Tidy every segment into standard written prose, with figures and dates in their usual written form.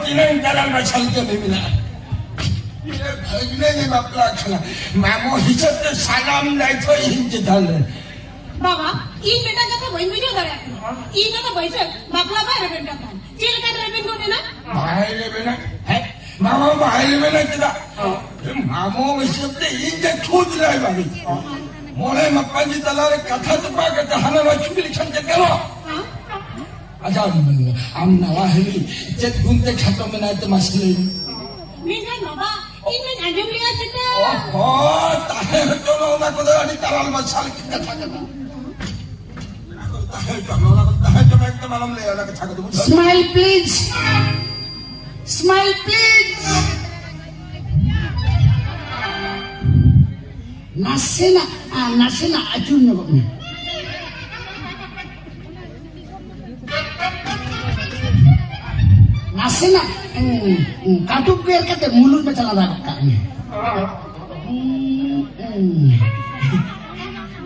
দিনের দালাল বা ছালতে নেবে না ভাগলে বাপলা খেলা মামো হিসাবে সালাম দেয় তো হিনতে তাহলে बाबा इन बेटा का तो वही मुझे उधर इन का तो वैसे बापला बाहर बेटा था चिल कर रहे को देना बाहर ना है मामा बाहर ना किदा मामो हिसाब से हिनते ठूट रहे बाबी मोरे मप्पा जी तलारे कथा तो पाके तहना वा चुगली लिखन के करो अच्छा हम नवाहली जब घूमते छातो में ना तो मसले मीना बाबा इनमें अंजम लिया चटा ओ ताहे तो ना को दाड़ी तराल मसाल की कथा करना ताहे तो मैं एकदम आलम ले आना कथा कर स्माइल प्लीज स्माइल प्लीज नासेना अजून नको नासेना काटुक पेर के मुलुक में चला जाता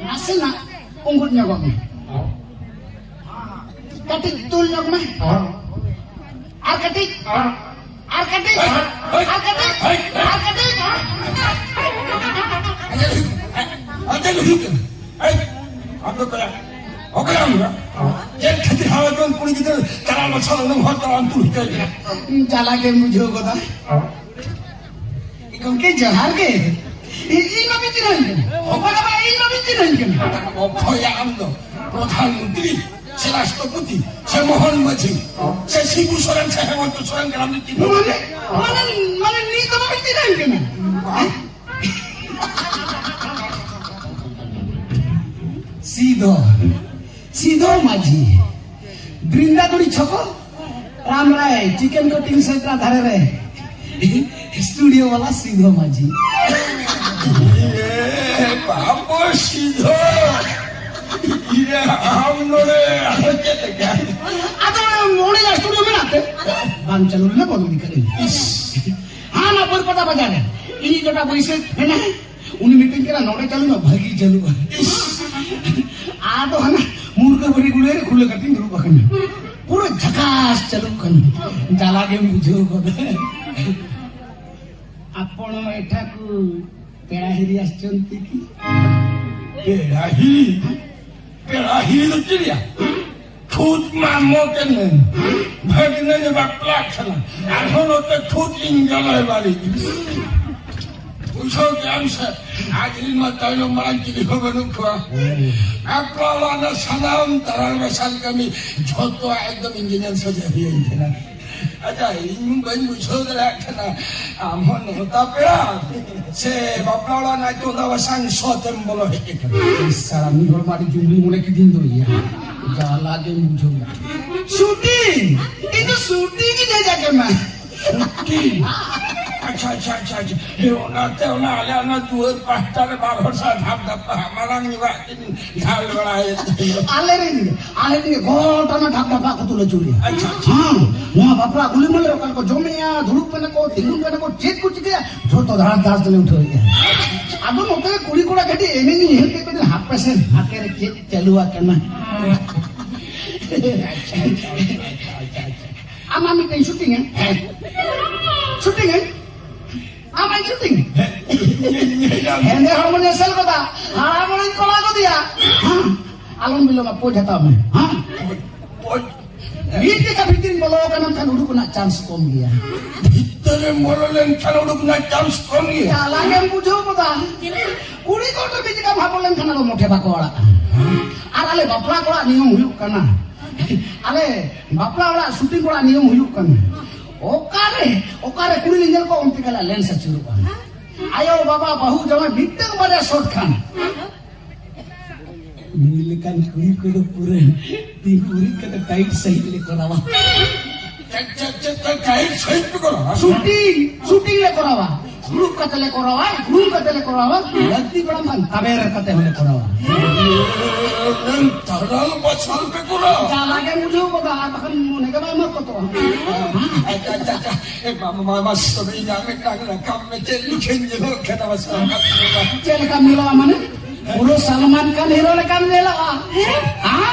नासेना उंगुट नको katik tul nyok mah arkatik ada lu kan apa kaya oke enggak yang kati hawa tuan puni kita cara masalah nang hotel antul kaya chala ke mujhe ko da ikon ke jahar ke ino bitiran oka ba ino bitiran ke oya amdo প্রধানমন্ত্রী সে রাষ্ট্রপতি সে মোহন মাঝি সে শিবু সোরেন সে হেমন্ত সোরেন গ্রাম নীতি মানে নীতি বলতে নাই কেন सीधो माझी बृंदागुड़ी छको राम राय चिकन कटिंग सेंटर धारे रे स्टूडियो वाला सीधो माझी बाबो सीधो ये हम लोगे आगे क्या आता मोड़े या स्टूडियो में आते बांग चलो ना बोलो निकले हाँ ना पर पता बजा रहे इन्हीं जोटा पैसे है ना उन्हीं मीटिंग के ना नोड़े चलो ना भागी चलो आ तो है ना मूर्ख बड़ी गुड़े खुले कटिंग ग्रुप बखन पूरा झकास चलो कन जाला के मुझे को आपण एठा को पेड़ाहिरी आछंती की पेड़ाहिरी तो चिड़िया खुद मामो के ने भगने जब बापला खला এখন ওতে খুদ ইঞ্জল হয় বাড়ি বুঝো কেমন স্যার আজ এই মাতাইল মারাঞ্চি হবে নুখা আপনারা সালাম তারার বেশাল কমি যত একদম ইঞ্জিনিয়ার সজা হয়ে গেল আচ্ছা ইন বাই বুঝো রাখনা আমন হতা পেড়া সে বাপলা না তো দাও সাং সতেম বলো হেকে सारा मिरोल मारी जुमली मुले की दिन दो या जाला के मुझे शूटिंग ये शूटिंग ही नहीं जाके मैं शूटिंग अच्छा ये ना आले ना तू पास्टर बाहर सा धाप धाप हमारा निवा ढाल बनाए आले रे गोटा ना धाप धाप को तुले चुरी अच्छा हां वहां बापरा गुली मले कल को जोमिया धुड़ुक पे को दिगुन पे को चेक कुछ के जो तो धार दास चले उठो गया अब मोटे कुड़ी कोड़ा घटी एने नहीं है के हाथ पे से हाथ के चेक चलुआ करना आमा में कहीं शूटिंग है I'm shooting. And they harmony sel ko da. Harmony kola ko diya. Alon bilo ma poj hata mein. पoj Bhitri ka bhitri bolo ka nam kan udu na chance kom gaya. ভিতরে মরলেন কেন না chance কম গিয়ে Kala ke mujho ko da. Kuri ko to bhitri ka bhabolen kana ro mothe ba ko ala. Ar ale bapla ko niyom huyuk kana. Ale bapla wala shooting ko niyom huyuk kana. ओकारे कुड़ी lingual को उनके कला lens Churu का आयो बाबा बहु जमा बिट्टे बड़े shot Khan नीलकन कुड़ी को पूरे ती पूरी के टाइट सही ले करावा टाइट सही पे करो शूटिंग ले करावा ग्रुप कतले करावा लगती बड़ा मन तबेर कते होले करावा तरल बछल पे करो जाला के मुझे बता तखन मुने के मत कतो अच्छा ए मामा सभी जाने का काम में चल लिखें जो कहता बस चल का मिला माने पूरा सलमान खान हीरो ने काम ले लगा हां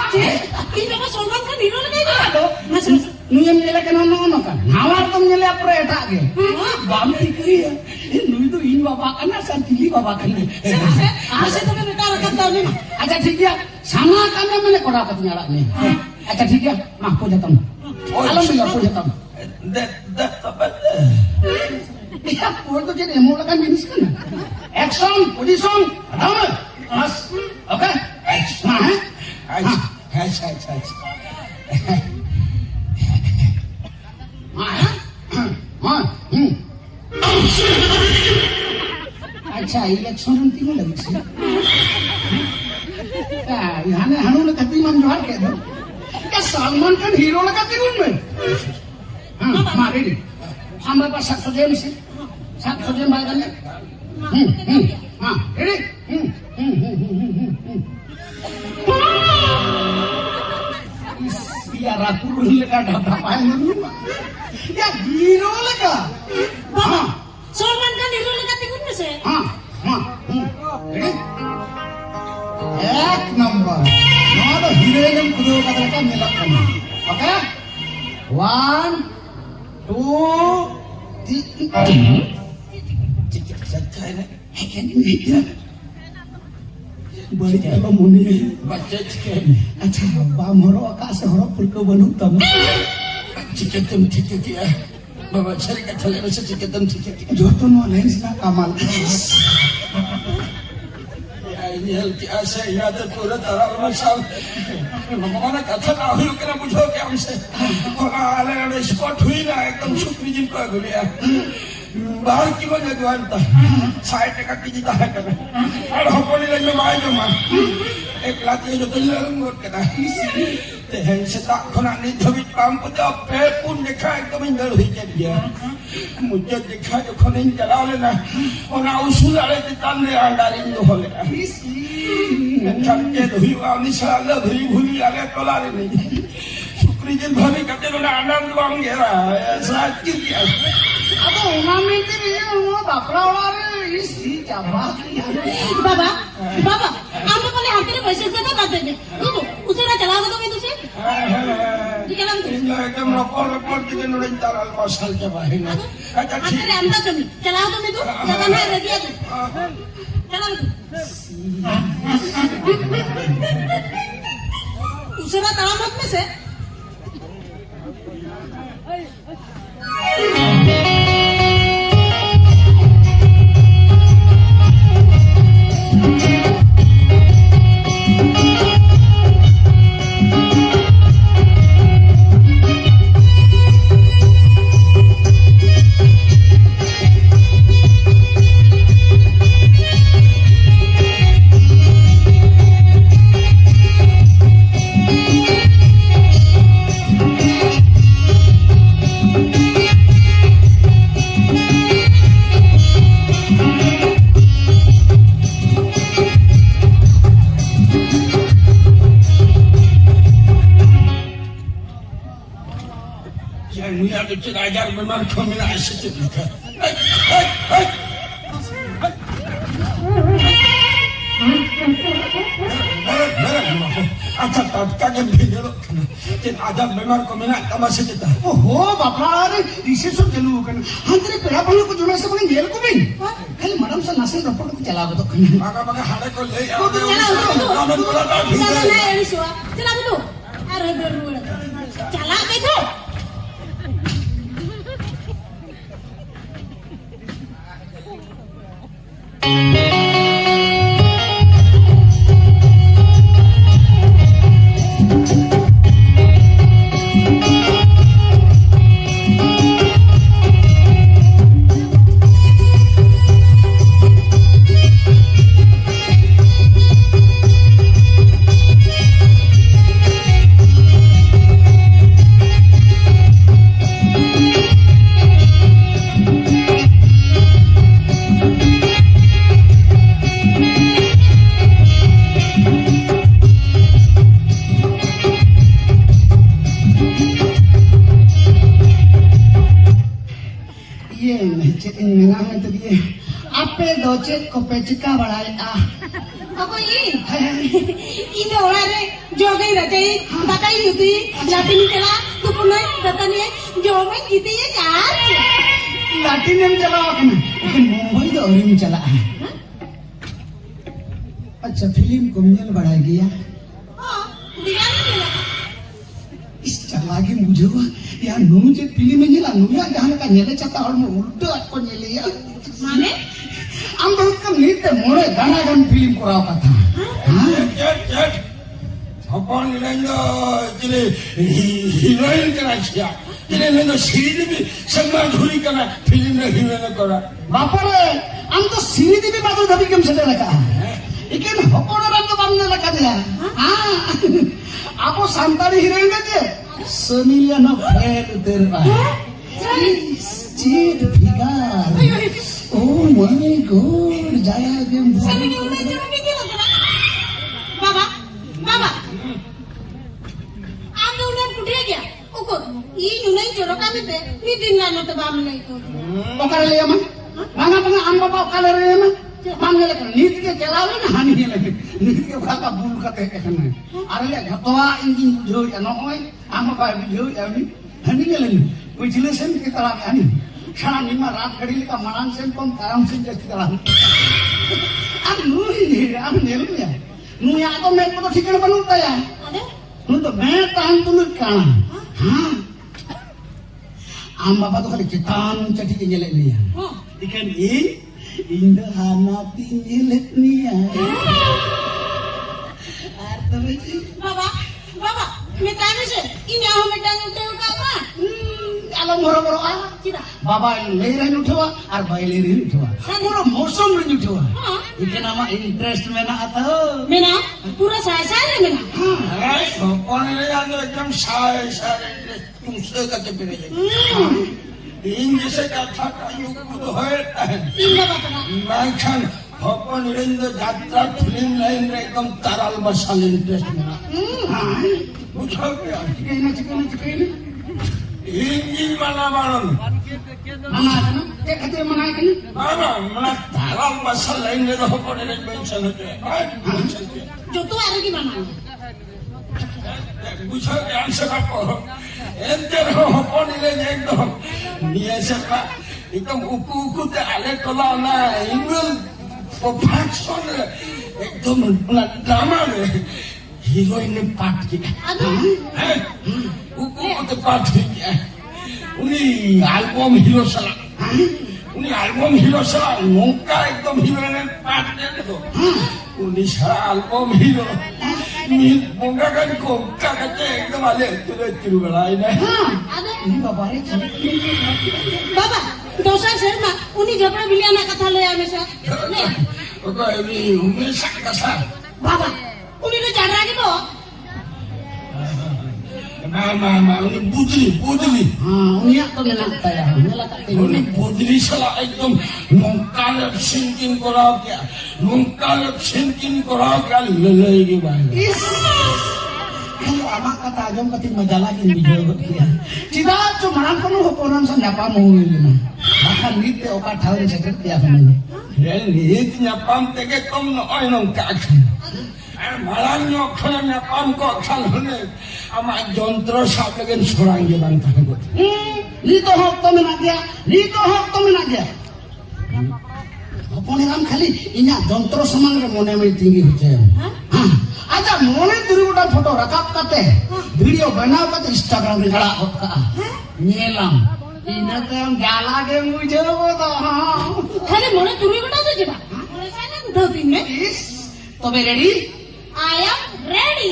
इन बाबा सलमान खान हीरो ने नहीं तो नुयम nyele kana no kan nawar tom nyele apre eta ge bam tikriya nui to in baba kana san tili baba kana आसे तुम्हें बेटा रखा था नहीं acha thik ya sama kana mane kora pat nyala ni acha thik ya mah po jatam alhamdulillah po jatam ya po to je emo lakan jenis kan action position ramai mas oke nah अच्छा election तीनों लगी से यहाँ ने हनु ने कभी मन जोहार कह दो क्या सलमान खान हीरो लगा तीनों में हाँ मारे रे हमारे पास 700 से 700 बाय कर ले हाँ रेडी या रातुर लगा ढाबा पाए या हीरो लगा बाबा सलमान खान हीरो लगा तिगुन में से हाँ रेडी एक नंबर नॉट हीरोइन कुदो का मिला करना ओके 1 2 3 बड़ी क्या मुनि बच्चे अच्छा बा मरो आकाश हरो पुरको बनू तम चिकन ठीक है बाबा चल के थले में से चिकन ठीक है जो तो नो नहीं ना कमाल ini hal biasa ya ada pura taral masal mana kata tahu kena bujo ke amse ala ada spot hui na ekdom sukri jin ko guli ya bahar ki bana duanta 60 টাকা KG তা kana আর হপনি লাগবে মাই জমা এক লাতি jo telang ngot kana te hen seta khona ni thabit pam puta pe pun dekha ekdom indal hui ke dia mujhe dekha jo khone jala le na ona usul ale te tanne andarin do hole Chamke dhui ani sala dhui bhuli ale tola le nahi sukri jin bhabi kate na anand bang gera saat ki अब umami तेरे वो बापरा वाला रे इस क्या बात बाबा बाबा आपने बोले हाथ तेरे पैसे से बात देंगे तू उसे ना चला दो मैं तुझे ठीक है ना तू एकदम रपोर के दिन उड़न ताराल मसाल के बाहर ना अच्छा ठीक तेरे अंदर तुम चला दो मैं तू चला ना रेडी है तू चला तू उसे ना तला मत में से Kecil ajar memang kami nak asyik kita. अच्छा कागज भेजो कि आजब बीमार को मिला तमाशे देता ओहो बापरा रे इसे सब चलू कन अंतरे पेड़ा पल्लू को जोना से बने गेल को भी खाली मैडम से नसे रपट को चला दो कन मगा हाड़े को ले आओ चला ना ये सुआ चला तू अरे बेरू चला के तू Apa do cek ko pe cika balai Ako ini orang re jogai rajai bakai yuti latin cela tu punai datanya jogai gitu ya kan Latin में चला अपना लेकिन मुंबई तो और में चला है अच्छा फिल्म को मिल बढ़ा गया oh dia cela इस चला के मुझे वो यार नून जे फिल्म में निला नूया जहां का नेले चता और में उल्टो को नेले यार mana हम तो कम नीते मोरे गाना गान फिल्म कराओ का था Cek. Hopon nilainya jadi heroin kena cia. Jadi nilainya siri ni semua dhuri kena film ni heroin kora. बापा रे हम तो सीरी भी बातों दबी कम से लगा इकन हकोड़ा राम तो बनने लगा दिया हाँ आपो सांतारी हीरोइन में जे सोनिया न फेल तेरे cheat figure oh my God जाया game Sabi ni ulay cuma mikir lah Baba Baba Anda ulay kudia gya Ukur Ini ulay jorok kami te Ini dinlan atau bam ulay itu ओकर ले मन मांगा पंगा हम बाबा ओकर ले मन मांगे ले नीत के चलावे ना हानि ले नीत के खाका बुल का के कहना अरे ले घटवा इंजिन बुझो या न होय हम बाबा बुझो या नि हानि ले बुझले से के तरह हानि सारा निमा रात घड़ी का मनान से कम आराम से जस्ट तरह अब नु ही हम नेल में नु या तो मैं तो ठिकाना बनता है Ada नु तो मैं तान तुल काना हां हम बाबा तो खाली चितान चटी के ले लिया Oh ikan indah hanati nyilet nia artinya sih Baba Baba Minta ni sih Ini aku minta nyutel ke apa kalau moro-moro ah Cita baba lehiran uthwa ar bhai lehiran uthwa pura mosam rin uthwa Haa ikan nama interest mena atau Mina Pura saya Mina Hopon nilainya ekdom say tungse kate pere. English kata kayu kudu hoy. Indah bapa Makan hopon nilainya jatra film lain ekdom taral basal interest mena. Bukan ya. cikana Ingin mana malam. mana kan cek kata mana kan Mana taral basal lain itu hopon nilainya bensan itu. Bensan itu. Jodoh ada gimana Bukan yang sekarang. Enter hopon nilainya ekdom. Dia sekarang ekdom uku te ale tola na England perfection ekdom drama heroin ne part kita. Aduh Uku te part kita. Uni album hero sala. Uni album hero sala nongka ekdom heroin ne part itu. Uni sala album hero. Ni monga kan ko kakate ekdom ale tiru belai na. Ada ini bapa re Baba, dosa serma, uni jabra bili anak kata lo ya mesa. Nih, Oke ini umi sakasa. Baba, uni lo jangan lagi bo. Mama uni budri. unia to menak taya mela tak Uni budri salah ekdom nongkalap sinkin korau kya. Nongkalap sinkin korau kya lelai ke bayi. is kalau amak kata agam kating majalah ini video dia tidak cuma orang penuh hoponan sandapa mau ini bahkan nite okat tahun secret dia kan Ini nyapam tege tom no oinong kakan. Malang nyokon nyapam kok kalone ama jontro sab legen sorang je bang takut. nito hok to menak dia hopone ram khali inya jontro samang re mone me tinggi hoche aja mone duri goda photo rakap kate video banao kate Instagram re gala hotka nyelam ina te am gala ge mujhe to Kali mana turi kota tu jiba? Mana sana udah timnya? is tobe ready I am ready.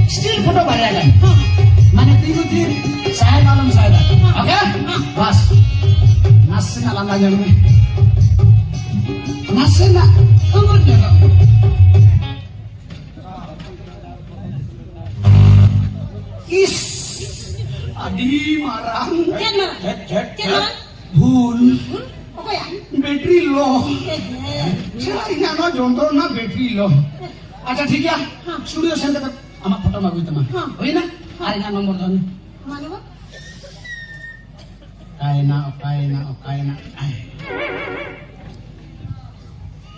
still photo baragan mana tinggu tin saya malam saya oke bas nasi na lang aja nasi na umur dia ইনানো যন্ত্রণা বেঠিল আচ্ছা ঠিক আছে studio centre আমার photo মাগুই তোমার হই না আর ইনা নম্বর ধর মানব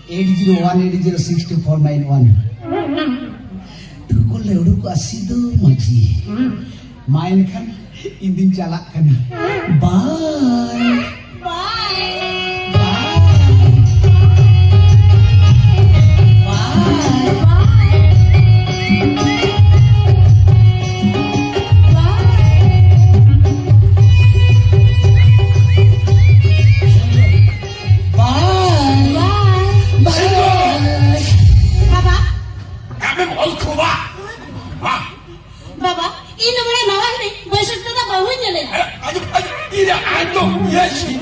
801806491 Turko leudu ko asido maji main kan indin calak kan bye Baba, ini mulai mawar nih, besok kita bawa ini. Aduh, tidak ada, ya sih.